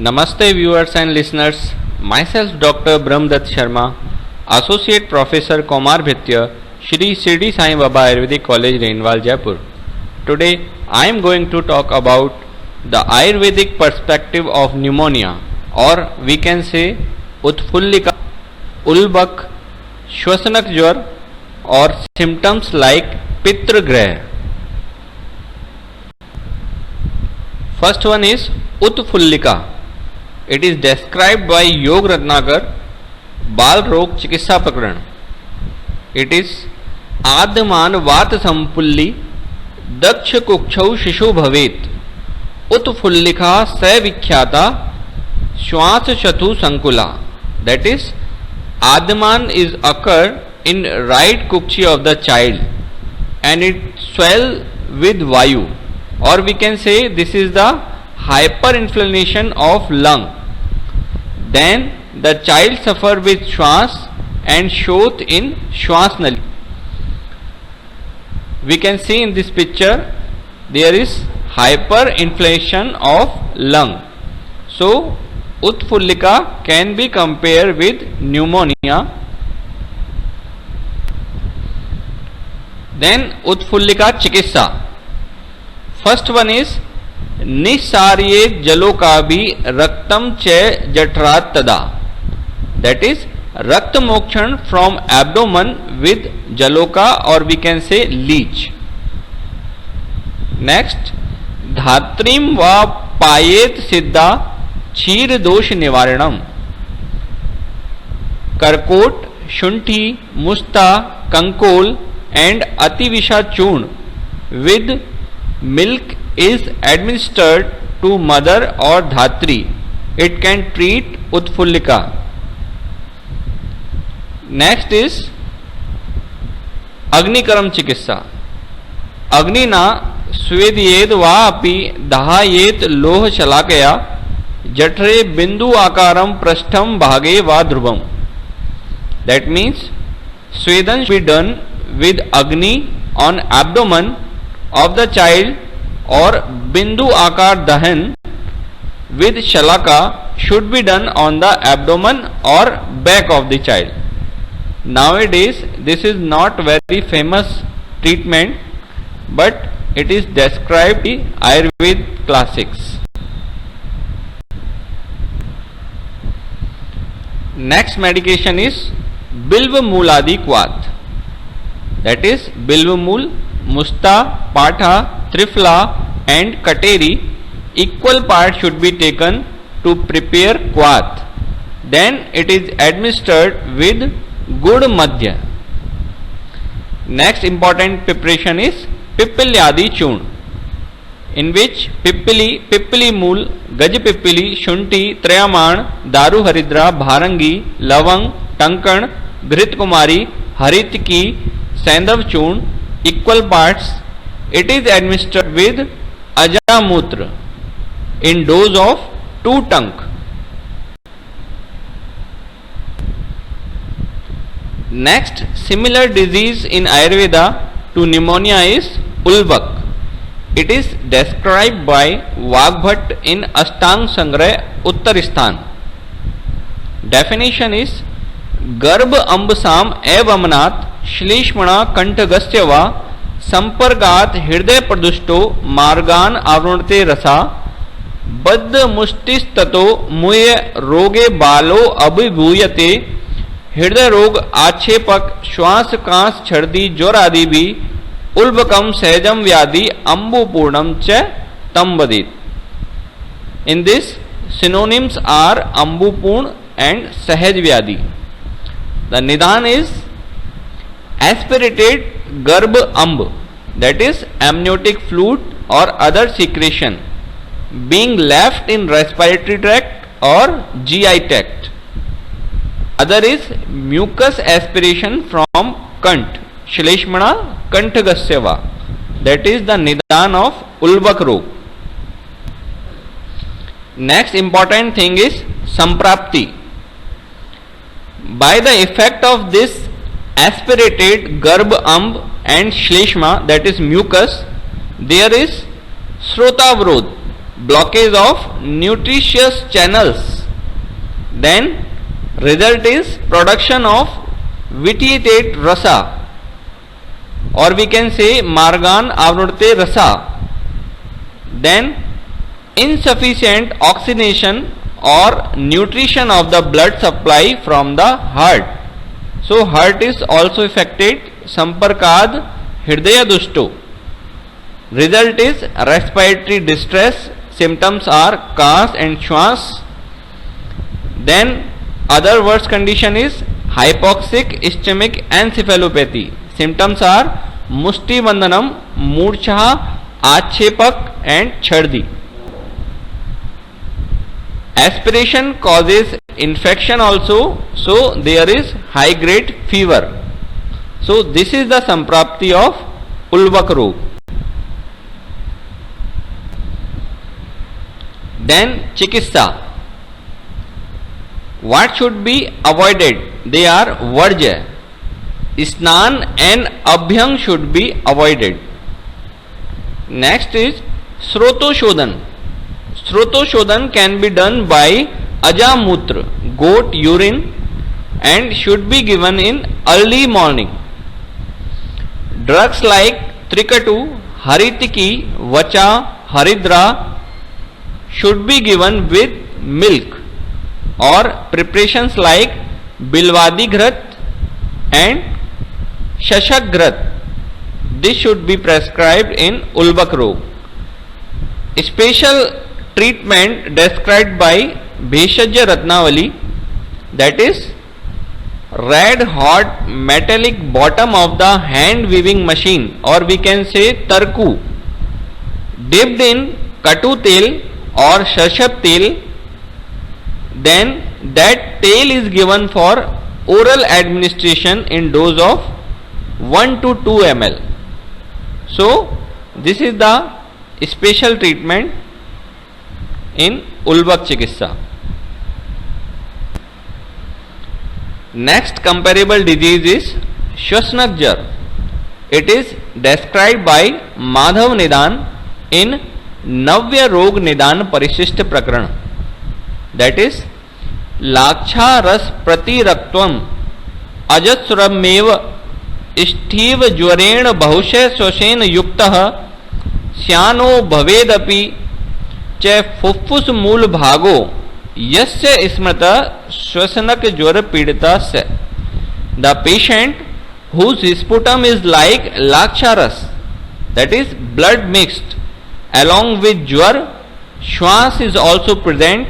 Namaste viewers and listeners. Myself Dr. Brahmdatt Sharma, Associate Professor Komar Bhitya, Shri Shirdi Sai Baba Ayurvedic College, Renwal, Jaipur. Today I am going to talk about the Ayurvedic perspective of pneumonia, or we can say Utfullika, Ulbak, Shwasanak Jwar, or symptoms like Pitragrah. First one is Utfullika. It is described by Yog Ratnakar, Bal Rog Chikitsa Prakaran. It is Adman Vat Sampulli Daksha Kukchau Shishu Bhavet Utfullika Savikhyata Shwas Shatu Sankula. That is, Adman is occur in right kukchi of the child and it swell with Vayu, or we can say this is the hyperinflammation of lung. Then the child suffer with Shwas and Shot in Shwasnali. We can see in this picture there is hyperinflation of lung. So Utfullika can be compared with pneumonia. Then Utfullika Chikitsa. First one is Nisarye Jalokabi Raktam Che Jatrat Tada. That is Rakt Mokshan from abdomen with Jaloka, or we can say leech. Next, Dhatrim Va Payet Siddha Chir Dosh Nivaranam. Karkot, Shunti, Musta, Kankol and Ativisha Churn with milk is administered to mother or dhatri. It can treat Utfullika. Next is Agnikaram Chikitsa. Agnina Svediyed va api dahayet loh shalakaya jatre bindu akaram prashtham bhage va dhrubam. That means Swedan should be done with Agni on abdomen of the child, or Bindu Akar Dahan with Shalaka should be done on the abdomen or back of the child. Nowadays this is not very famous treatment, but it is described in Ayurveda classics. Next medication is Bilva Mooladi Kwat. That is Bilva Mool, Musta, Patha, Trifla and Kateri. Equal part should be taken to prepare Kwat. Then it is administered with good Madhya. Next important preparation is Pippili Churn, in which Pippili Mool, Gaj Pippili, Shunti, Trayaman, Daru Haridra, Bharangi, Lavang, Tankan, Bhrit Kumari, Haritki, Sandav Churn, equal parts. It is administered with Ajamutra in dose of 2 tank. Next similar disease in Ayurveda to pneumonia is Ulbak. It is described by Vagbhat in Ashtang Sangrah Uttaristan. Definition is Garb Ambasam Evamnat Shlishmana Kantagasya संपर्गात हृदय प्रदुष्टो मार्गान आवृणते रसा बद्ध मुष्टिस्ततो मुय रोगे बालो अभिभूयते हृदय रोग आक्षेपक श्वास कांस छर्दी ज्वर आदि भी उल्बकम सहजम व्याधि अम्बुपूर्णम च तंबदित. In this synonyms are अम्बुपूर्ण and सहज व्याधि. The nidan is aspirated garb amb, that is amniotic fluid or other secretion being left in respiratory tract or GI tract. Other is mucus aspiration from kant, Shleshmana Kantagasyava. That is the nidan of Ulbak Rog. Next important thing is Samprapti. By the effect of this aspirated garb amb and shleshma, that is mucus, there is srotavrod, blockage of nutritious channels. Then result is production of vitiate rasa, or we can say margan avrurte rasa. Then insufficient oxygenation or nutrition of the blood supply from the heart. So heart is also affected. Samparkad hridaya dushto. Result is respiratory distress. Symptoms are kas and shwas. Then other worst condition is hypoxic ischemic encephalopathy. Symptoms are mushti bandhanam, मूर्छा, आक्षेपक and छर्दी. Aspiration causes infection also, so there is high grade fever. So this is the samprapti of ulvak rog. Then chikitsa. What should be avoided? They are varja. Snan and abhyang should be avoided. Next is srotoshodan. Srotoshodan can be done by ajamutra, goat urine, and should be given in early morning. Drugs like trikatu, haritiki, vacha, haridra should be given with milk, or preparations like bilwadi ghat and shashak ghat. This should be prescribed in ulvak rog. Special treatment described by Bheshajya Ratnavali, that is red hot metallic bottom of the hand weaving machine, or we can say tarku, dipped in katu tel or shashab tel. Then that tail is given for oral administration in dose of 1 to 2 ml. So this is the special treatment in ulvak chikitsa. Next comparable disease is Shwasnak jar. It is described by Madhav Nidan in Navya Rog Nidan Parishisht Prakran. That is लाक्षा रस प्रतिरक्त्वम अजस्रमेव स्थिव ज्वरेण बहुशः श्वसेन युक्तः श्यानो भवेदपि च फुफ्फुस मूल भागो यस्य स्मृत श्वसनक ज्वर पीड़ितस्य. The patient whose sputum is like laksharas, that is blood mixed along with jwar, shwas is also present,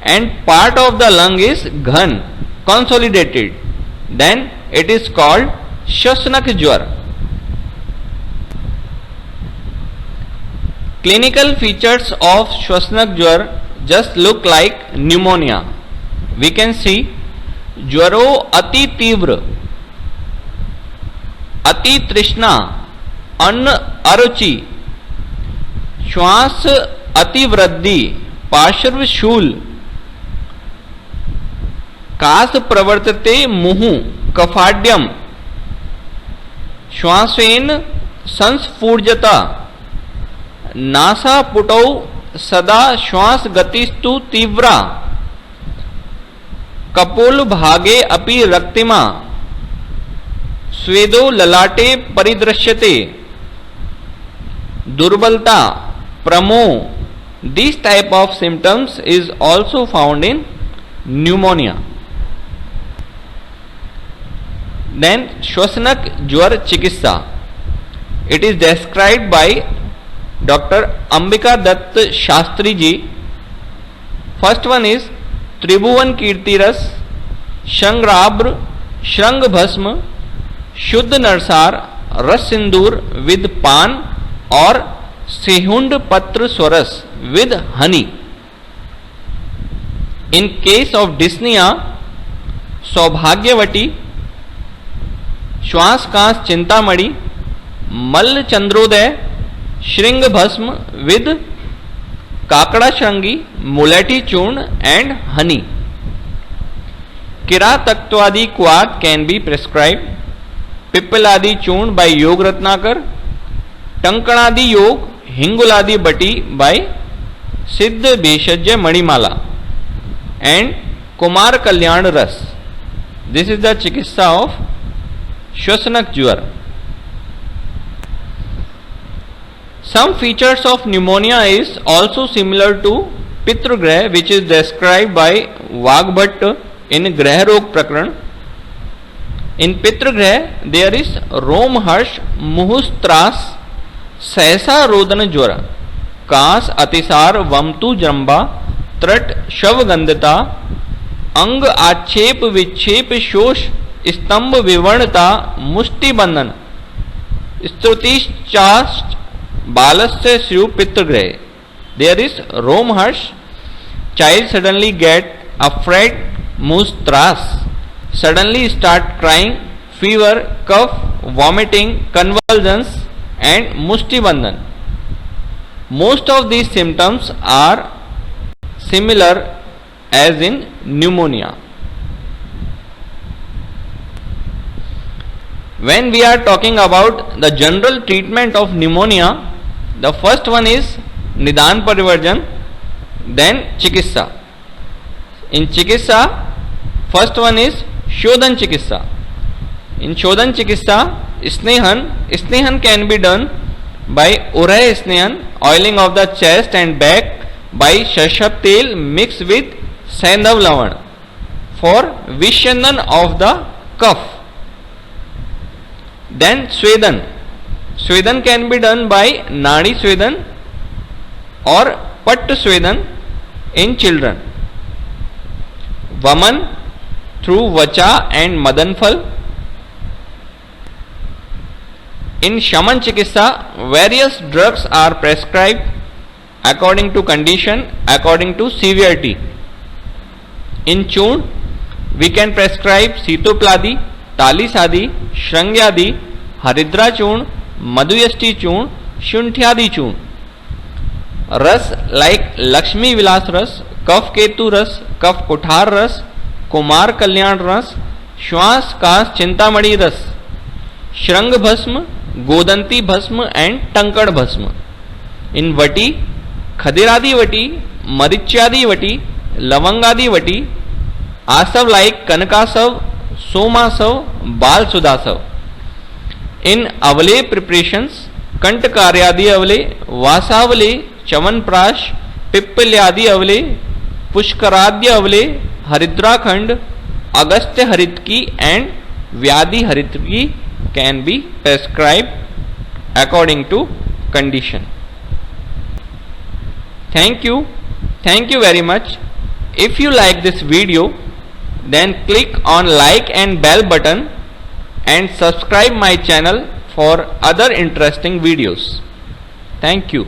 and part of the lung is ghan, consolidated, then it is called shwasnak jwar. Clinical features of shwasnak jwar just look like pneumonia. We can see jwaro ati tivra, ati trishna, anna aruchi, श्वास अतिवृद्धि, पार्श्व शूल, कास प्रवर्तते मुहु, कफाड्यम, श्वासेन संस्फूर्जता, NASA पुटौ सदा श्वास गतिस्तु तीव्रा, कपोल भागे अपि रक्तिमा, स्वेदो ललाटे परिदृश्यते, दुर्बलता, promo. This type of symptoms is also found in pneumonia. Then Shwasanak Jwar Chikitsa. It is described by Dr. Ambika Dutt Shastri ji. First one is Tribhuvan Kirtiras, Shangrabr, Shrang Bhasma, Shuddh Narsar, Ras Sindur with Pan or Sehund Patra Swaras with honey. In case of dyspnea, Saubhagyavati, श्वास कांस चिंतामणि, मल्ल चंद्रोदय, श्रृंग भस्म with काकड़ा श्रृंगी, मुलेठी चूर्ण and honey. किरातत्वादि क्वाथ can be prescribe. पिप्पलादि चूर्ण bye योग रत्नाकर. टंकणादि योग, हिंगुलादि बटी bye सिद्ध भेषज Manimala and Kumar Kalyan Ras. This is the chikitsa of Shwasanak Jwar. Some features of pneumonia is also similar to Pitragrah, which is described by Vagbhat in Grah Rog Prakaran. In Pitragrah there is Romharsh, Muhustras, Sahasa Rodana Jwara, कास अतिसार वमतु जंबा त्रट शवगंधता अंग आक्षेप विक्षेप शोष स्तंभ विवर्णता मुष्टि बंधन स्तुतिश्चाश्च बालस्य श्रु पितृग्रह. देयर इज रोमहर्ष, चाइल्ड सडनली गेट अफ्रेड, मुस्त्रास, suddenly start crying, fever, cough, vomiting, convulsions and मुष्टि बंधन. Most of these symptoms are similar as in pneumonia. When we are talking about the general treatment of pneumonia, the first one is Nidan Parivarjan, then Chikitsa. In Chikitsa, first one is Shodhan Chikitsa. In Shodhan Chikitsa, Snehan can be done by Uray Snehan, oiling of the chest and back by Shashab Tel mixed with Sandhav Lavan for Vishandan of the cough. Then Swedan can be done by Nadi Swedan or Pattu Swedan in children. Vaman through Vacha and Madanfal. In Shaman Chikitsa, various drugs are prescribed according to condition, according to severity. In Churn, we can prescribe Sitopladi, Talisadi, Shrangyadi, Haridra Churn, Madhuyasti Churn, Shuntyadi Churn. Ras like Lakshmi Vilas Ras, Kaf Ketu Ras, Kaf Kuthar Ras, Kumar Kalyan Ras, Shwas Kas Chintamani Ras, Shrang Bhasma, गोदंती भस्म and टंकड़ भस्म. इन वटी खदिरादि वटी, मरिच्यादि वटी, लवंगादि वटी, आसव like कनकासव, सोमासव, बाल सुदासव. इन अवले preparations कंटकार्यादि अवले, वासावले, chyawanprash, पिप्पल्यादि अवले, पुष्कराद्य अवले, हरिद्राखंड, Agastya हरितकी and व्याधि हरितकी can be prescribed according to condition. Thank you very much. If you like this video, then click on like and bell button and subscribe my channel for other interesting videos. Thank you.